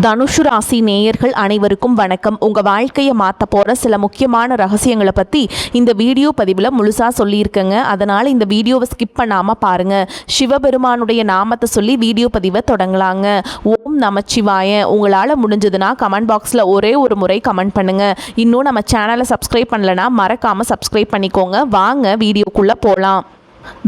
தனுஷு ராசி நேயர்கள் அனைவருக்கும் வணக்கம். உங்கள் வாழ்க்கையை மாற்ற போகிற சில முக்கியமான ரகசியங்களை பற்றி இந்த வீடியோ பதிவில் முழுசாக சொல்லியிருக்கேங்க. அதனால் இந்த வீடியோவை ஸ்கிப் பண்ணாமல் பாருங்கள். சிவபெருமானுடைய நாமத்தை சொல்லி வீடியோ பதிவை தொடங்கலாங்க. ஓம் நமச்சிவாய. உங்களால் முடிஞ்சதுன்னா கமெண்ட் பாக்ஸில் ஒரே ஒரு முறை கமெண்ட் பண்ணுங்கள். இன்னும் நம்ம சேனலை சப்ஸ்கிரைப் பண்ணலைன்னா மறக்காமல் சப்ஸ்கிரைப் பண்ணிக்கோங்க. வாங்க வீடியோக்குள்ளே போகலாம்.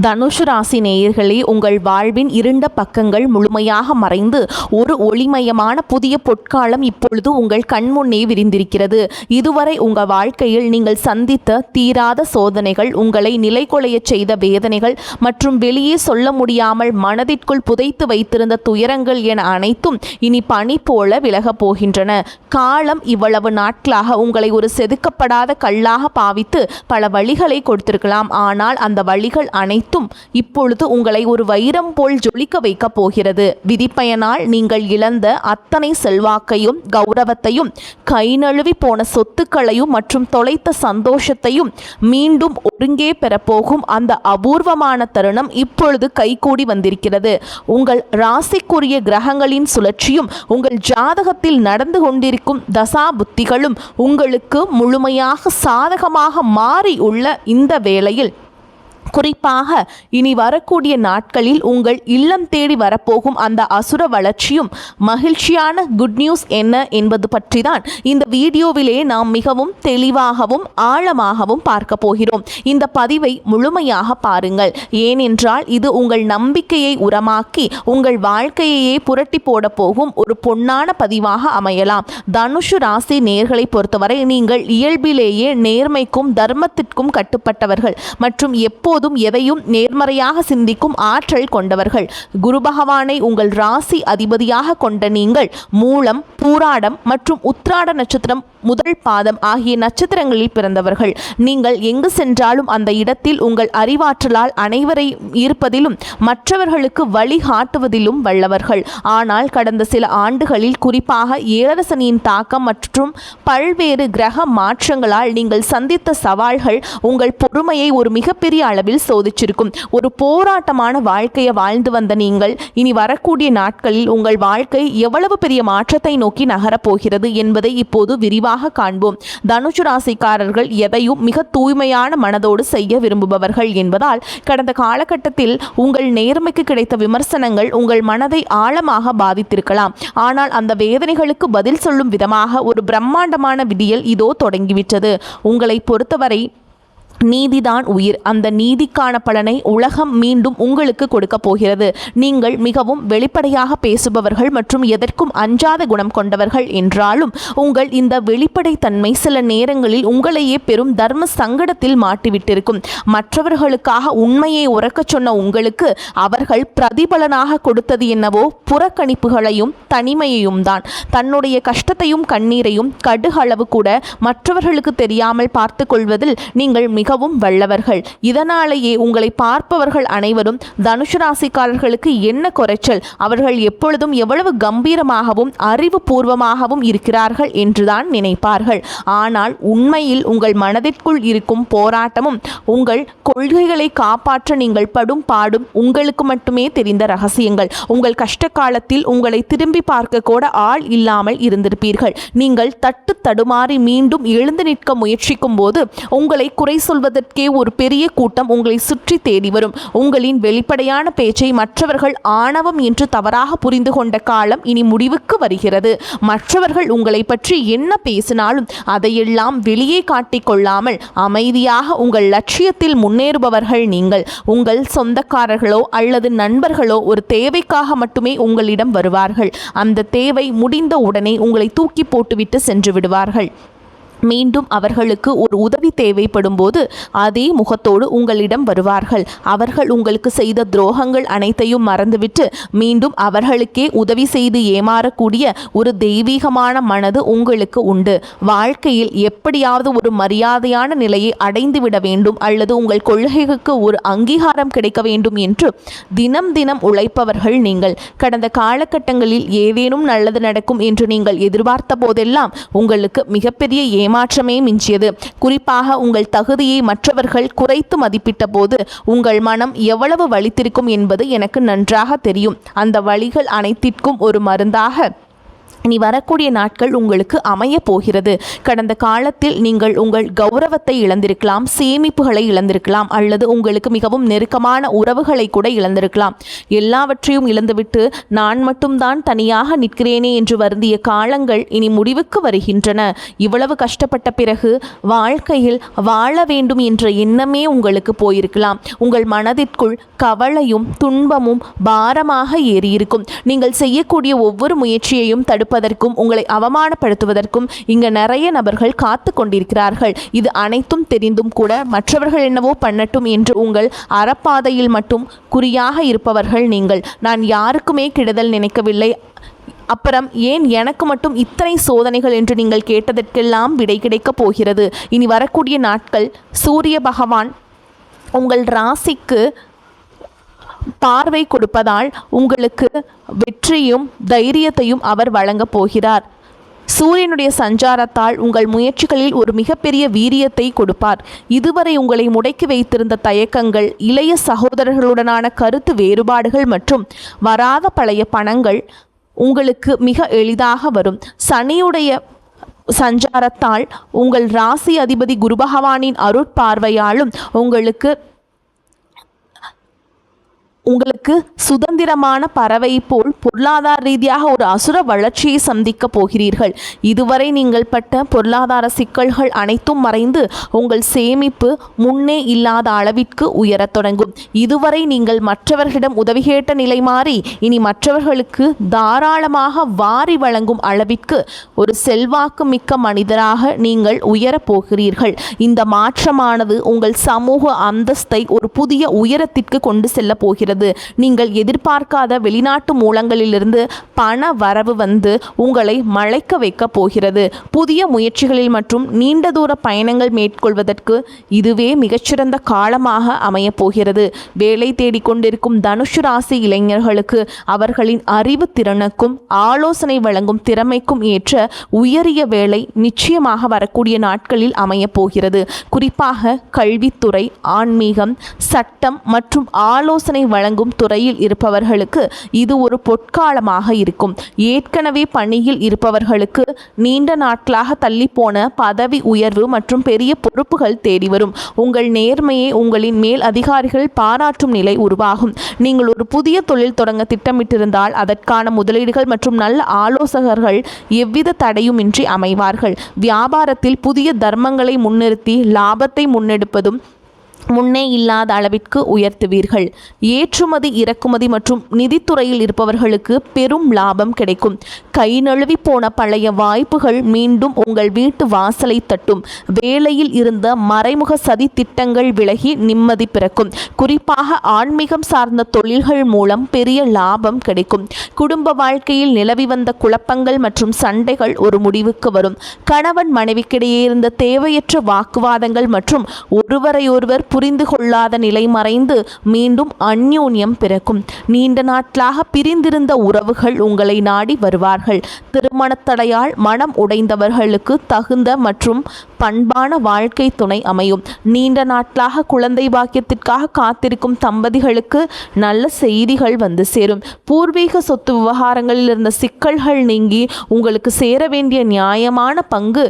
தனுஷு ராசி நேயர்களே, உங்கள் வாழ்வின் இருண்ட பக்கங்கள் முழுமையாக மறைந்து ஒரு ஒளிமயமான புதிய பொற்காலம் இப்பொழுது உங்கள் கண்முன்னே விரிந்திருக்கிறது. இதுவரை உங்கள் வாழ்க்கையில் நீங்கள் சந்தித்த தீராத சோதனைகள், உங்களை நிலைகுலைய செய்த வேதனைகள் மற்றும் வெளியே சொல்ல முடியாமல் மனதிற்குள் புதைத்து வைத்திருந்த துயரங்கள் என அனைத்தும் இனி பனி போல விலகப் போகின்றன. காலம் இவ்வளவு நாட்களாக உங்களை ஒரு செதுக்கப்படாத கல்லாக பாவித்து பல வழிகளை கொடுத்திருக்கலாம். ஆனால் அந்த வழிகள் அனைத்தும் இப்பொழுது உங்களை ஒரு வைரம் போல் ஜொலிக்க வைக்க போகிறது. விதிப்பயனால் நீங்கள் இழந்த அத்தனை செல்வாக்கையும் கௌரவத்தையும், கை நழுவி போன சொத்துக்களையும் மற்றும் தொலைத்த சந்தோஷத்தையும் மீண்டும் ஒருங்கே பெறப்போகும் அந்த அபூர்வமான தருணம் இப்பொழுது கைகூடி வந்திருக்கிறது. உங்கள் ராசிக்குரிய கிரகங்களின் சுழற்சியும் உங்கள் ஜாதகத்தில் நடந்து கொண்டிருக்கும் தசா புத்திகளும் உங்களுக்கு முழுமையாக சாதகமாக மாறி உள்ள இந்த வேளையில், குறிப்பாக இனி வரக்கூடிய நாட்களில் உங்கள் இல்லம் தேடி வரப்போகும் அந்த அசுர வளர்ச்சியும் மகிழ்ச்சியான குட் நியூஸ் என்ன என்பது பற்றி தான் இந்த வீடியோவிலே நாம் மிகவும் தெளிவாகவும் ஆழமாகவும் பார்க்க போகிறோம். இந்த பதிவை முழுமையாக பாருங்கள். ஏனென்றால் இது உங்கள் நம்பிக்கையை உரமாக்கி உங்கள் வாழ்க்கையையே புரட்டி போட போகும் ஒரு பொன்னான பதிவாக அமையலாம். தனுஷு ராசி நேர்களை பொறுத்தவரை நீங்கள் இயல்பிலேயே நேர்மைக்கும் தர்மத்திற்கும் கட்டுப்பட்டவர்கள் மற்றும் எப்போதும் எதையும் நேர்மறையாக சிந்திக்கும் ஆற்றல் கொண்டவர்கள். குரு பகவானை உங்கள் ராசி அதிபதியாக கொண்ட நீங்கள் மூலம், பூராடம் மற்றும் உத்திராட நட்சத்திரம் முதல் பாதம் ஆகிய நட்சத்திரங்களில் பிறந்தவர்கள். நீங்கள் எங்கு சென்றாலும் அந்த இடத்தில் உங்கள் அறிவாற்றலால் அனைவரை ஈர்ப்பதிலும் மற்றவர்களுக்கு வழிகாட்டுவதிலும் வல்லவர்கள். ஆனால் கடந்த சில ஆண்டுகளில், குறிப்பாக ஏழரசனியின் தாக்கம் மற்றும் பல்வேறு கிரக மாற்றங்களால் நீங்கள் சந்தித்த சவால்கள் உங்கள் பொறுமையை ஒரு மிகப்பெரிய அளவில் சோதிச்சிருக்கும். ஒரு போராட்டமான வாழ்க்கையை வாழ்ந்து வந்த நீங்கள் இனி வரக்கூடிய நாட்களில் உங்கள் வாழ்க்கை எவ்வளவு பெரிய மாற்றத்தை நோக்கி நகரப்போகிறது என்பதை இப்போது விரிவாக காண்போம். தனுஷு ராசிக்காரர்கள் எதையும் மிக தூய்மையான மனதோடு செய்ய விரும்புபவர்கள் என்பதால் கடந்த காலகட்டத்தில் உங்கள் நேர்மைக்கு கிடைத்த விமர்சனங்கள் உங்கள் மனதை ஆழமாக பாதித்திருக்கலாம். ஆனால் அந்த வேதனைகளுக்கு பதில் சொல்லும் விதமாக ஒரு பிரம்மாண்டமான விடியல் இதோ தொடங்கிவிட்டது. உங்களை பொறுத்தவரை நீதிதான் உயிர். அந்த நீதிக்கான பலனை உலகம் மீண்டும் உங்களுக்கு கொடுக்க போகிறது. நீங்கள் மிகவும் வெளிப்படையாக பேசுபவர்கள் மற்றும் எதற்கும் அஞ்சாத குணம் கொண்டவர்கள் என்றாலும் உங்கள் இந்த வெளிப்படைத்தன்மை சில நேரங்களில் உங்களையே பெரும் தர்ம சங்கடத்தில் மாட்டிவிட்டிருக்கும். மற்றவர்களுக்காக உண்மையை உறக்கச் சொன்ன உங்களுக்கு அவர்கள் பிரதிபலனாக கொடுத்தது என்னவோ புறக்கணிப்புகளையும் தனிமையையும் தான். தன்னுடைய கஷ்டத்தையும் கண்ணீரையும் கடுகளவு கூட மற்றவர்களுக்கு தெரியாமல் பார்த்து கொள்வதில் நீங்கள் மிகவும் வல்லவர்கள். இதனாலேயே உங்களை பார்ப்பவர்கள் அனைவரும் தனுஷு ராசிக்காரர்களுக்கு என்ன குறைச்சல், அவர்கள் எப்பொழுதும் எவ்வளவு கம்பீரமாகவும் அறிவுபூர்வமாகவும் இருக்கிறார்கள் என்றுதான் நினைப்பார்கள். ஆனால் உண்மையில் உங்கள் மனதிற்குள் இருக்கும் போராட்டமும் உங்கள் கொள்கைகளை காப்பாற்ற நீங்கள் படும் பாடும் உங்களுக்கு மட்டுமே தெரிந்த ரகசியங்கள். உங்கள் கஷ்ட காலத்தில் உங்களை திரும்பி பார்க்க கூட ஆள் இல்லாமல் இருந்திருப்பீர்கள். நீங்கள் தட்டு தடுமாறி மீண்டும் எழுந்து நிற்க முயற்சிக்கும் போது உங்களை குறை சொல்வதற்கே ஒரு பெரிய கூட்டம் உங்களை சுற்றி தேடி வரும். உங்களின் வெளிப்படையான பேச்சை மற்றவர்கள் ஆணவம் என்று தவறாக புரிந்து கொண்ட காலம் இனி முடிவுக்கு வருகிறது. மற்றவர்கள் உங்களை பற்றி என்ன பேசினாலும் அதையெல்லாம் வெளியே காட்டிக்கொள்ளாமல் அமைதியாக உங்கள் லட்சியத்தில் முன்னேறுபவர்கள் நீங்கள். உங்கள் சொந்தக்காரர்களோ அல்லது நண்பர்களோ ஒரு தேவைக்காக மட்டுமே உங்களிடம் வருவார்கள். அந்த தேவை முடிந்த உடனே உங்களை தூக்கி போட்டுவிட்டு சென்று விடுவார்கள். மீண்டும் அவர்களுக்கு ஒரு உதவி தேவைப்படும் போது அதே முகத்தோடு உங்களிடம் வருவார்கள். அவர்கள் உங்களுக்கு செய்த துரோகங்கள் அனைத்தையும் மறந்துவிட்டு மீண்டும் அவர்களுக்கே உதவி செய்து ஏமாறக்கூடிய ஒரு தெய்வீகமான மனது உங்களுக்கு உண்டு. வாழ்க்கையில் எப்படியாவது ஒரு மரியாதையான நிலையை அடைந்துவிட வேண்டும் அல்லது உங்கள் கொள்கைக்கு ஒரு அங்கீகாரம் கிடைக்க வேண்டும் என்று தினம் தினம் உழைப்பவர்கள் நீங்கள். கடந்த காலகட்டங்களில் ஏதேனும் நல்லது நடக்கும் என்று நீங்கள் எதிர்பார்த்த போதெல்லாம் உங்களுக்கு மிகப்பெரிய ஏமாற்றமே மிஞ்சியது. குறிப்பாக உங்கள் தகுதியை மற்றவர்கள் குறைத்து மதிப்பிட்ட போது உங்கள் மனம் எவ்வளவு வலித்திருக்கும் என்பது எனக்கு நன்றாக தெரியும். அந்த வலிகள் அனைத்திற்கும் ஒரு மருந்தாக இனி வரக்கூடிய நாட்கள் உங்களுக்கு அமைய போகிறது. கடந்த காலத்தில் நீங்கள் உங்கள் கௌரவத்தை இழந்திருக்கலாம், சேமிப்புகளை இழந்திருக்கலாம், அல்லது உங்களுக்கு மிகவும் நெருக்கமான உறவுகளை கூட இழந்திருக்கலாம். எல்லாவற்றையும் இழந்துவிட்டு நான் மட்டும்தான் தனியாக நிற்கிறேனே என்று வருந்திய காலங்கள் இனி முடிவுக்கு வருகின்றன. இவ்வளவு கஷ்டப்பட்ட பிறகு வாழ்க்கையில் வாழ வேண்டும் என்ற எண்ணமே உங்களுக்கு போயிருக்கலாம். உங்கள் மனதிற்குள் கவலையும் துன்பமும் பாரமாக ஏறியிருக்கும். நீங்கள் செய்யக்கூடிய ஒவ்வொரு முயற்சியையும் தடுப்பதற்கும் உங்களை அவமானப்படுத்துவதற்கும் இங்கு நிறைய நபர்கள் காத்து கொண்டிருக்கிறார்கள். இது அனைத்தும் தெரிந்தும் கூட மற்றவர்கள் என்னவோ பண்ணட்டும் என்று உங்கள் அறப்பாதையில் மட்டும் குறியாக இருப்பவர்கள் நீங்கள். நான் யாருக்குமே கெடுதல் நினைக்கவில்லை, அப்புறம் ஏன் எனக்கு மட்டும் இத்தனை சோதனைகள் என்று நீங்கள் கேட்டதற்கெல்லாம் விடை கிடைக்கப் போகிறது. இனி வரக்கூடிய நாட்கள் சூரிய பகவான் உங்கள் ராசிக்கு பார்வை கொடுப்பதால் உங்களுக்கு வெற்றியும் தைரியத்தையும் அவர் வழங்கப் போகிறார். சூரியனுடைய சஞ்சாரத்தால் உங்கள் முயற்சிகளில் ஒரு மிகப்பெரிய வீரியத்தை கொடுப்பார். இதுவரை உங்களை முடக்கி வைத்திருந்த தயக்கங்கள், இளைய சகோதரர்களுடனான கருத்து வேறுபாடுகள் மற்றும் வராத பழைய பணங்கள் உங்களுக்கு மிக எளிதாக வரும். சனியுடைய சஞ்சாரத்தால் உங்கள் ராசி அதிபதி குரு பகவானின் அருட்பார்வையாலும் உங்களுக்கு சுதந்திரமான பறவை போல் பொருளாதார ரீதியாக ஒரு அசுர வளர்ச்சியை சந்திக்க போகிறீர்கள். இதுவரை நீங்கள் பட்ட பொருளாதார சிக்கல்கள் அனைத்தும் மறைந்து உங்கள் சேமிப்பு முன்னே இல்லாத அளவிற்கு உயரத் தொடங்கும். இதுவரை நீங்கள் மற்றவர்களிடம் உதவி கேட்ட நிலை மாறி இனி மற்றவர்களுக்கு தாராளமாக வாரி வழங்கும் அளவிற்கு ஒரு செல்வாக்கு மிக்க மனிதராக நீங்கள் உயரப் போகிறீர்கள். இந்த மாற்றமானது உங்கள் சமூக அந்தஸ்தை ஒரு புதிய உயரத்திற்கு கொண்டு செல்ல போகிறது. நீங்கள் எதிர்பார்க்காத வெளிநாட்டு மூலங்களிலிருந்து பண வரவு வந்து உங்களை மலைக்க வைக்க போகிறது. புதிய முயற்சிகளில் மற்றும் நீண்ட தூர பயணங்கள் மேற்கொள்வதற்கு இதுவே மிகச்சிறந்த காலமாக அமையப் போகிறது. வேலை தேடிக்கொண்டிருக்கும் தனுசு ராசி இளைஞர்களுக்கு அவர்களின் அறிவு திறனுக்கும் ஆலோசனை வழங்கும் திறமைக்கும் ஏற்ற உயரிய வேலை நிச்சயமாக வரக்கூடிய நாட்களில் அமையப் போகிறது. குறிப்பாக கல்வித்துறை, ஆன்மீகம், சட்டம் மற்றும் ஆலோசனை வழங்கும் துறையில் இருப்பவர்களுக்கு இது ஒரு பொற்காலமாக இருக்கும். ஏற்கனவே பணியில் இருப்பவர்களுக்கு நீண்ட நாட்களாக தள்ளிப்போன பதவி உயர்வு மற்றும் பெரிய பொறுப்புகள் தேடி வரும். உங்கள் நேர்மையை உங்களின் மேல் அதிகாரிகள் பாராட்டும் நிலை உருவாகும். நீங்கள் ஒரு புதிய தொழில் தொடங்க திட்டமிட்டிருந்தால் அதற்கான முதலீடுகள் மற்றும் நல்ல ஆலோசகர்கள் எவ்வித தடையுமின்றி அமைவார்கள். வியாபாரத்தில் புதிய தர்மங்களை முன்னிறுத்தி லாபத்தை முன்னெடுப்பதும் முன்னே இல்லாத அளவிற்கு உயர்த்துவீர்கள். ஏற்றுமதி, இறக்குமதி மற்றும் நிதித்துறையில் இருப்பவர்களுக்கு பெரும் லாபம் கிடைக்கும். கை நழுவி போன பழைய வாய்ப்புகள் மீண்டும் உங்கள் வீட்டு வாசலை தட்டும். வேலையில் இருந்த மறைமுக சதி திட்டங்கள் விலகி நிம்மதி பிறக்கும். குறிப்பாக ஆன்மீகம் சார்ந்த தொழில்கள் மூலம் பெரிய லாபம் கிடைக்கும். குடும்ப வாழ்க்கையில் நிலவி வந்த குழப்பங்கள் மற்றும் சண்டைகள் ஒரு முடிவுக்கு வரும். கணவன் மனைவிக்கிடையே இருந்த தேவையற்ற வாக்குவாதங்கள் மற்றும் ஒருவரையொருவர் புரிந்து கொள்ளாத நிலை மறைந்து மீண்டும் அந்யோன்யம் பிறக்கும். நீண்ட நாட்களாக பிரிந்திருந்த உறவுகள் உங்களை நாடி வருவார்கள். திருமணத் தடையால் மனம் உடைந்தவர்களுக்கு தகுந்த மற்றும் பண்பான வாழ்க்கை துணை அமையும். நீண்ட நாட்களாக குழந்தை பாக்கியத்திற்காக காத்திருக்கும் தம்பதிகளுக்கு நல்ல செய்திகள் வந்து சேரும். பூர்வீக சொத்து விவகாரங்களில் இருந்த சிக்கல்கள் நீங்கி உங்களுக்கு சேர வேண்டிய நியாயமான பங்கு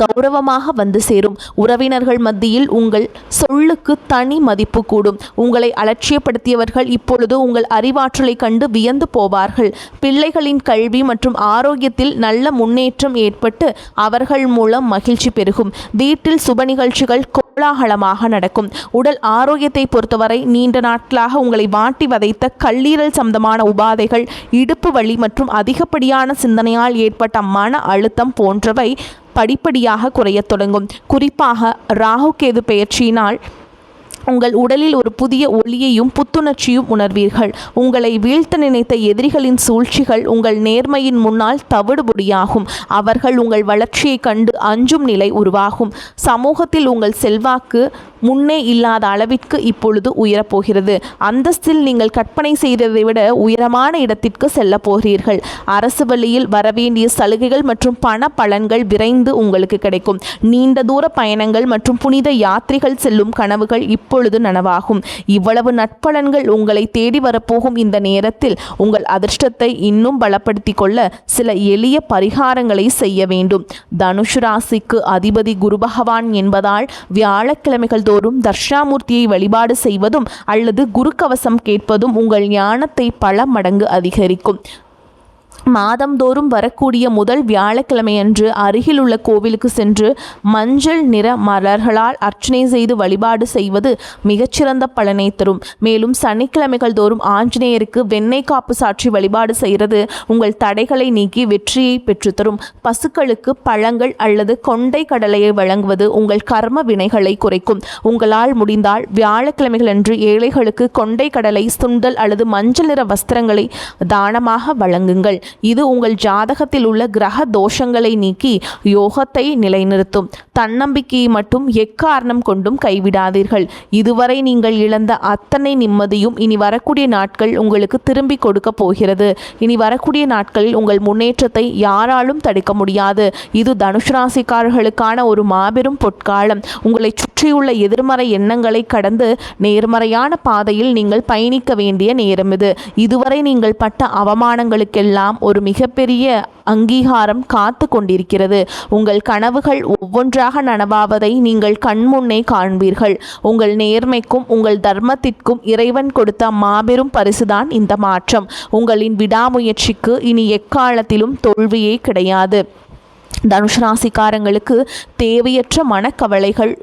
கௌரவமாக வந்து சேரும். உறவினர்கள் மத்தியில் உங்கள் சொல்லுக்கு தனி மதிப்பு கூடும். உங்களை அலட்சியப்படுத்தியவர்கள் இப்பொழுது உங்கள் அறிவாற்றலை கண்டு வியந்து போவார்கள். பிள்ளைகளின் கல்வி மற்றும் ஆரோக்கியத்தில் நல்ல முன்னேற்றம் ஏற்பட்டு அவர்கள் மூலம் மகிழ்ச்சி பெருகும். வீட்டில் சுப நிகழ்ச்சிகள் கோலாகலமாக நடக்கும். உடல் ஆரோக்கியத்தை பொறுத்தவரை நீண்ட நாட்களாக உங்களை வாட்டி வதைத்த கல்லீரல் சம்பந்தமான உபாதைகள், இடுப்பு வலி மற்றும் அதிகப்படியான சிந்தனையால் ஏற்பட்ட மன அழுத்தம் போன்றவை படிப்படியாக குறையத் தொடங்கும். குறிப்பாக ராகு கேது பெயர்ச்சியினால் உங்கள் உடலில் ஒரு புதிய ஒளியையும் புத்துணர்ச்சியும் உணர்வீர்கள். உங்களை வீழ்த்த நினைத்த எதிரிகளின் சூழ்ச்சிகள் உங்கள் நேர்மையின் முன்னால் தவிடுபொடியாகும். அவர்கள் உங்கள் வளர்ச்சியை கண்டு அஞ்சும் நிலை உருவாகும். சமூகத்தில் உங்கள் செல்வாக்கு முன்னே இல்லாத அளவிற்கு இப்பொழுது உயரப்போகிறது. அந்தஸ்தில் நீங்கள் கற்பனை செய்ததை விட உயரமான இடத்திற்கு செல்ல போகிறீர்கள். அரசு வழியில் வரவேண்டிய சலுகைகள் மற்றும் பண பலன்கள் விரைந்து உங்களுக்கு கிடைக்கும். நீண்ட தூர பயணங்கள் மற்றும் புனித யாத்திரைகள் செல்லும் கனவுகள் இப்பொழுது நனவாகும். இவ்வளவு நற்பலன்கள் உங்களை தேடி வரப்போகும் இந்த நேரத்தில் உங்கள் அதிர்ஷ்டத்தை இன்னும் பலப்படுத்திக் கொள்ள சில எளிய பரிகாரங்களை செய்ய வேண்டும். தனுஷு ராசிக்கு அதிபதி குரு பகவான் என்பதால் வியாழக்கிழமைகள் தோறும் தட்சிணாமூர்த்தியை வழிபாடு செய்வதும் அல்லது குரு கவசம் கேட்பதும் உங்கள் ஞானத்தை பல மடங்கு அதிகரிக்கும். மாதந்தோறும் வரக்கூடிய முதல் வியாழக்கிழமையன்று அருகில் உள்ள கோவிலுக்கு சென்று மஞ்சள் நிற மலர்களால் அர்ச்சனை செய்து வழிபாடு செய்வது மிகச்சிறந்த பலனை தரும். மேலும் சனிக்கிழமைகள் தோறும் ஆஞ்சநேயருக்கு வெண்ணெய் காப்பு சாற்றி வழிபாடு செய்கிறது உங்கள் தடைகளை நீக்கி வெற்றியை பெற்றுத்தரும். பசுக்களுக்கு பழங்கள் அல்லது கொண்டை கடலையை வழங்குவது உங்கள் கர்ம வினைகளை குறைக்கும். உங்களால் முடிந்தால் வியாழக்கிழமைகள் அன்று ஏழைகளுக்கு கொண்டை கடலை, சுண்டல் அல்லது மஞ்சள் நிற வஸ்திரங்களை தானமாக வழங்குங்கள். இது உங்கள் ஜாதகத்தில் உள்ள கிரக தோஷங்களை நீக்கி யோகத்தை நிலைநிறுத்தும். தன்னம்பிக்கையை மட்டும் எக்காரணம் கொண்டும் கைவிடாதீர்கள். இதுவரை நீங்கள் இழந்த அத்தனை நிம்மதியும் இனி வரக்கூடிய நாட்கள் உங்களுக்கு திரும்பி கொடுக்க போகிறது. இனி வரக்கூடிய நாட்களில் உங்கள் முன்னேற்றத்தை யாராலும் தடுக்க முடியாது. இது தனுஷ் ராசிக்காரர்களுக்கான ஒரு மாபெரும் பொற்காலம். உங்களை சுற்றியுள்ள எதிர்மறை எண்ணங்களை கடந்து நேர்மறையான பாதையில் நீங்கள் பயணிக்க வேண்டிய நேரம் இது. இதுவரை நீங்கள் பட்ட அவமானங்களுக்கெல்லாம் ஒரு மிகப்பெரிய அங்கீகாரம் காத்து கொண்டிருக்கிறது. உங்கள் கனவுகள் ஒவ்வொன்றாக நனவாவதை நீங்கள் கண்முன்னே காண்பீர்கள். உங்கள் நேர்மைக்கும் உங்கள் தர்மத்திற்கும் இறைவன் கொடுத்த மாபெரும் பரிசுதான் இந்த மாற்றம். உங்களின் விடாமுயற்சிக்கு இனி எக்காலத்திலும் தோல்வியே கிடையாது. தனுஷ் ராசிக்காரங்களுக்கு தேவையற்ற மனக்கவலைகள்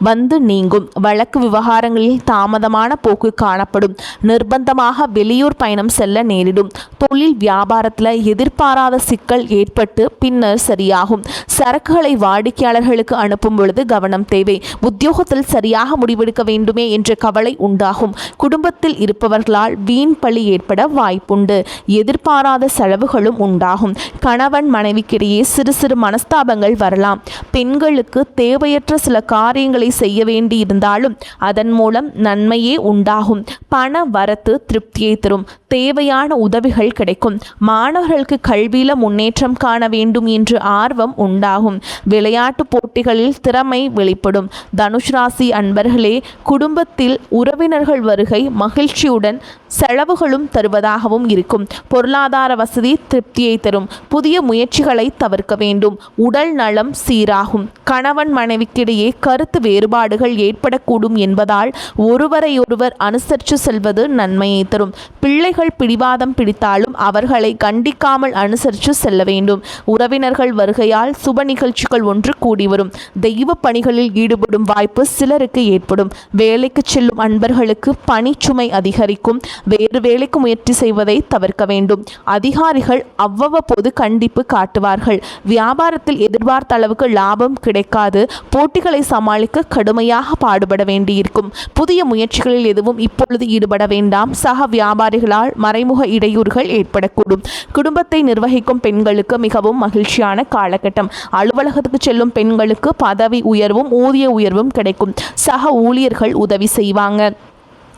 வந்து நீங்கும். வழக்கு விவகாரங்களில் தாமதமான போக்கு காணப்படும். நிர்பந்தமாக வெளியூர் பயணம் செல்ல நேரிடும். தொழில் வியாபாரத்தில் எதிர்பாராத சிக்கல் ஏற்பட்டு பின்னர் சரியாகும். சரக்குகளை வாடிக்கையாளர்களுக்கு அனுப்பும் பொழுது கவனம் தேவை. உத்தியோகத்தில் சரியாக முடிவெடுக்க வேண்டுமே என்ற கவலை உண்டாகும். குடும்பத்தில் இருப்பவர்களால் வீண் பழி ஏற்பட வாய்ப்புண்டு. எதிர்பாராத செலவுகளும் உண்டாகும். கணவன் மனைவிக்கிடையே சிறு சிறு மனஸ்தாபங்கள் வரலாம். பெண்களுக்கு தேவையற்ற சில காரியங்களை செய்ய வேண்டி இருந்தாலும் அதன் மூலம் நன்மையே உண்டாகும். பண வரத்து திருப்தியை தரும். தேவையான உதவிகள் கிடைக்கும். மாணவர்களுக்கு கல்வியில முன்னேற்றம் காண வேண்டும் என்று ஆர்வம் உண்டாகும். விளையாட்டு போட்டிகளில் திறமை வெளிப்படும். தனுஷ் ராசி அன்பர்களே, குடும்பத்தில் உறவினர்கள் வருகை மகிழ்ச்சியுடன் செலவுகளும் தருவதாகவும் இருக்கும். பொருளாதார வசதி திருப்தியை தரும். புதிய முயற்சிகளை தவிர்க்க வேண்டும். உடல் நலம் சீராகும். கணவன் மனைவிக்கிடையே கருத்து வேறுபாடுகள் ஏற்படக்கூடும் என்பதால் ஒருவரையொருவர் அனுசரித்து செல்வது நன்மையை தரும். பிள்ளைகள் பிடிவாதம் பிடித்தாலும் அவர்களை கண்டிக்காமல் அனுசரித்து செல்ல வேண்டும். உறவினர்கள் வருகையால் சுப நிகழ்ச்சிகள் ஒன்று கூடி வரும். தெய்வ பணிகளில் ஈடுபடும் வாய்ப்பு சிலருக்கு ஏற்படும். வேலைக்கு செல்லும் அன்பர்களுக்கு பணிச்சுமை அதிகரிக்கும். வேறு வேலைக்கு முயற்சி செய்வதை தவிர்க்க வேண்டும். அதிகாரிகள் அவ்வப்போது கண்டிப்பு காட்டுவார்கள். வியாபாரத்தில் எதிர்பார்த்த அளவுக்கு லாபம் கிடைக்காது. போட்டிகளை சமாளிக்க கடுமையாக பாடுபட வேண்டியிருக்கும். புதிய முயற்சிகளில் எதுவும் இப்பொழுது ஈடுபட வேண்டாம். சக வியாபாரிகளால் மறைமுக இடையூறுகள் ஏற்படக்கூடும். குடும்பத்தை நிர்வகிக்கும் பெண்களுக்கு மிகவும் மகிழ்ச்சியான காலகட்டம். அலுவலகத்துக்கு செல்லும் பெண்களுக்கு பதவி உயர்வும் ஊதிய உயர்வும் கிடைக்கும். சக ஊழியர்கள் உதவி செய்வாங்க.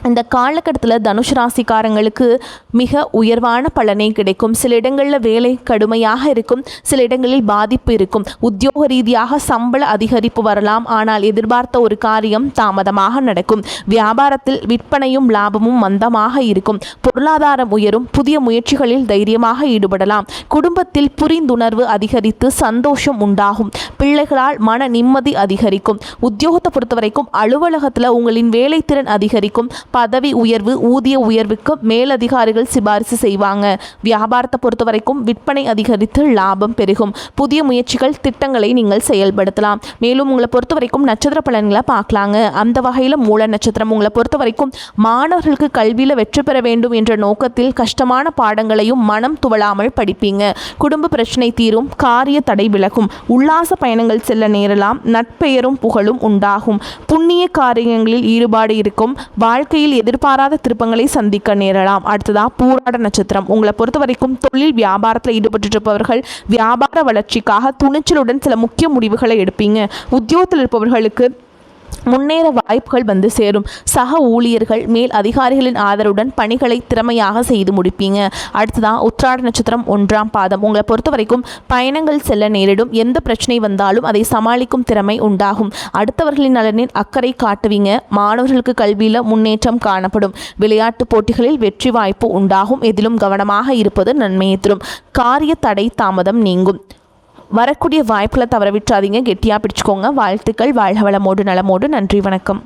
இந்த காலகட்டத்தில் தனுஷ் ராசிக்காரங்களுக்கு மிக உயர்வான பலனே கிடைக்கும். சில இடங்களில் வேலை கடுமையாக இருக்கும். சில இடங்களில் பாதிப்பு இருக்கும். உத்தியோக ரீதியாக சம்பள அதிகரிப்பு வரலாம். ஆனால் எதிர்பார்த்த ஒரு காரியம் தாமதமாக நடக்கும். வியாபாரத்தில் விற்பனையும் லாபமும் மந்தமாக இருக்கும். பொருளாதாரம் உயரும். புதிய முயற்சிகளில் தைரியமாக ஈடுபடலாம். குடும்பத்தில் புரிந்துணர்வு அதிகரித்து சந்தோஷம் உண்டாகும். பிள்ளைகளால் மன நிம்மதி அதிகரிக்கும். உத்தியோகத்தை பொறுத்தவரைக்கும் அலுவலகத்தில் உங்களின் வேலைத்திறன் அதிகரிக்கும். பதவி உயர்வு, ஊதிய உயர்வுக்கு மேலதிகாரிகள் சிபாரிசு செய்வாங்க. வியாபாரத்தை பொறுத்த வரைக்கும் விற்பனை அதிகரித்து லாபம் பெருகும். புதிய முயற்சிகள், திட்டங்களை நீங்கள் செயல்படுத்தலாம். மேலும் உங்களை பொறுத்த வரைக்கும் நட்சத்திர பலன்களை பார்க்கலாங்க. அந்த வகையில் மூல நட்சத்திரம் உங்களை பொறுத்த வரைக்கும் மாணவர்களுக்கு கல்வியில் வெற்றி பெற வேண்டும் என்ற நோக்கத்தில் கஷ்டமான பாடங்களையும் மனம் துவளாமல் படிப்பீங்க. குடும்ப பிரச்சனை தீரும். காரிய தடை விலகும். உல்லாச பயணங்கள் செல்ல நேரலாம். நட்பெயரும் புகழும் உண்டாகும். புண்ணிய காரியங்களில் ஈடுபாடு இருக்கும். வாழ்க்கையில் எதிர்பாராத திருப்பங்களை சந்திக்க நேரலாம். அடுத்ததா பூராட நட்சத்திரம் உங்களை பொறுத்த வரைக்கும் தொழில் வியாபாரத்தில் ஈடுபட்டு இருப்பவர்கள் வியாபார வளர்ச்சிக்காக துணிச்சலுடன் சில முக்கிய முடிவுகளை எடுப்பீங்க. உத்தியோகத்தில் இருப்பவர்களுக்கு முன்னேற வாய்ப்புகள் வந்து சேரும். சக ஊழியர்கள் மேல் அதிகாரிகளின் ஆதரவுடன் பணிகளை திறமையாக செய்து முடிப்பீங்க. அடுத்ததான் உத்திராட நட்சத்திரம் 1ஆம் பாதம். உங்களை பொறுத்த வரைக்கும் பயணங்கள் செல்ல நேரிடும். எந்த பிரச்சனை வந்தாலும் அதை சமாளிக்கும் திறமை உண்டாகும். அடுத்தவர்களின் நலனில் அக்கறை காட்டுவீங்க. மாணவர்களுக்கு கல்வியில் முன்னேற்றம் காணப்படும். விளையாட்டு போட்டிகளில் வெற்றி வாய்ப்பு உண்டாகும். எதிலும் கவனமாக இருப்பது நன்மையை தரும். காரிய தடை தாமதம் நீங்கும். வரக்கூடிய வாய்ப்புகளை தவற விட்டுறாதீங்க. கெட்டியாக பிடிச்சுக்கோங்க. வாழ்த்துக்கள். வாழ்க வளமோடு நலமோடு. நன்றி, வணக்கம்.